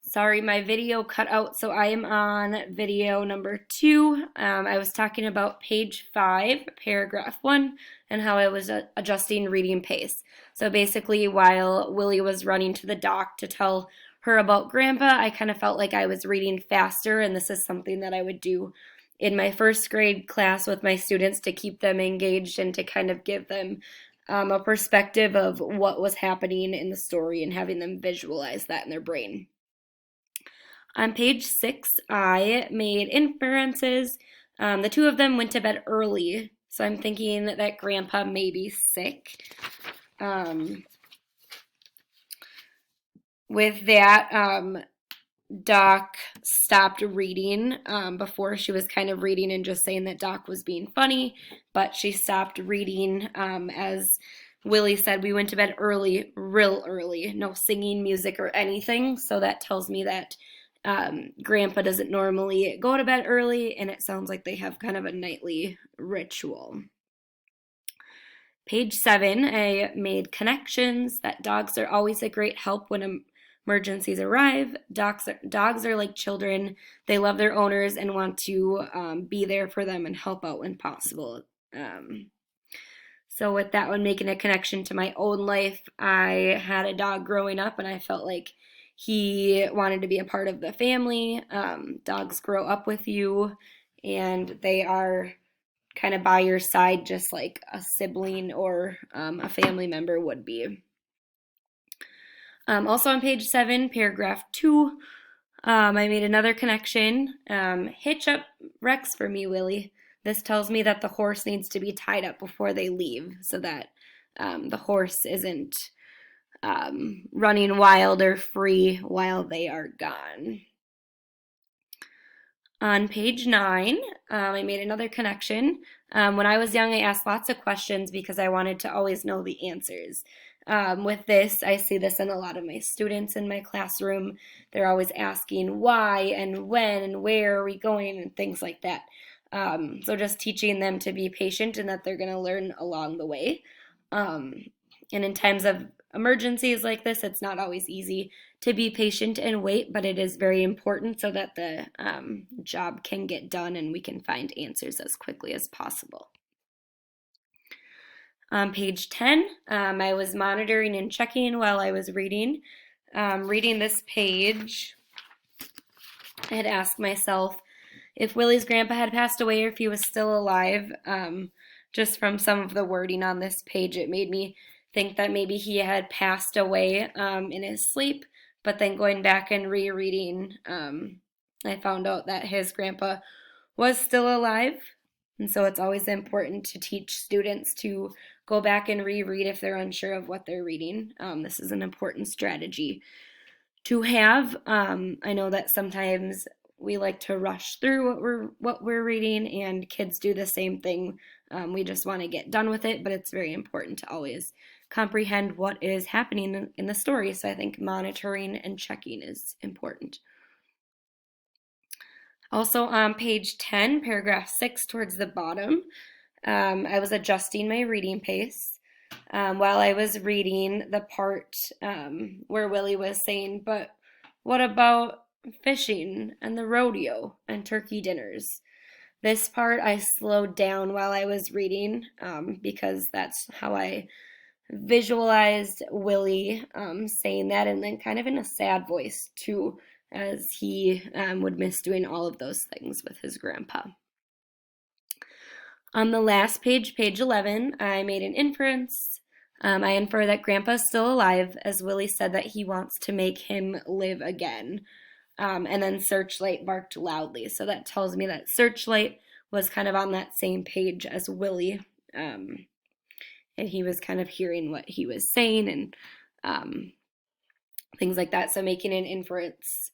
Sorry, my video cut out, so I am on video number 2. I was talking about page 5, paragraph 1, and how I was adjusting reading pace. So basically, while Willie was running to the dock to tell her about Grandpa, I kind of felt like I was reading faster, and this is something that I would do in my first grade class with my students to keep them engaged and to kind of give them a perspective of what was happening in the story and having them visualize that in their brain. On page 6, I made inferences. The two of them went to bed early, so I'm thinking that Grandpa may be sick. With that, Doc stopped reading before. She was kind of reading and just saying that Doc was being funny, but she stopped reading as Willie said. We went to bed early, real early, no singing, music, or anything, so that tells me that Grandpa doesn't normally go to bed early, and it sounds like they have kind of a nightly ritual. Page 7, I made connections that dogs are always a great help when emergencies arrive. Dogs are like children. They love their owners and want to be there for them and help out when possible. So with that one, making a connection to my own life, I had a dog growing up, and I felt like he wanted to be a part of the family. Dogs grow up with you, and they are kind of by your side just like a sibling or a family member would be. Also on page 7, paragraph 2, I made another connection. Hitch up Rex for me, Willie. This tells me that the horse needs to be tied up before they leave so that the horse isn't running wild or free while they are gone. On page 9, I made another connection. When I was young, I asked lots of questions because I wanted to always know the answers. With this, I see this in a lot of my students in my classroom. They're always asking why and when and where are we going and things like that. So just teaching them to be patient and that they're going to learn along the way. And in times of emergencies like this, it's not always easy to be patient and wait, but it is very important so that the job can get done and we can find answers as quickly as possible. On page 10, I was monitoring and checking while I was reading. Reading this page, I had asked myself if Willie's grandpa had passed away or if he was still alive. Just from some of the wording on this page, it made me think that maybe he had passed away in his sleep, but then going back and rereading, I found out that his grandpa was still alive. And so it's always important to teach students to go back and reread if they're unsure of what they're reading. This is an important strategy to have. I know that sometimes we like to rush through what we're reading, and kids do the same thing. We just want to get done with it, but it's very important to always comprehend what is happening in the story. So I think monitoring and checking is important. Also on page 10, paragraph 6 towards the bottom, I was adjusting my reading pace while I was reading the part where Willie was saying, but what about fishing and the rodeo and turkey dinners? This part I slowed down while I was reading because that's how I visualized Willie saying that, and then kind of in a sad voice too, as he would miss doing all of those things with his grandpa. On the last page, page 11, I made an inference. I infer that Grandpa's still alive, as Willie said that he wants to make him live again. And then Searchlight barked loudly. So that tells me that Searchlight was kind of on that same page as Willie. And he was kind of hearing what he was saying and things like that. So making an inference.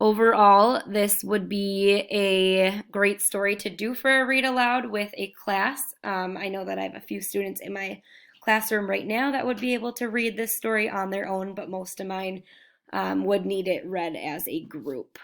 Overall, this would be a great story to do for a read aloud with a class. I know that I have a few students in my classroom right now that would be able to read this story on their own, but most of mine would need it read as a group.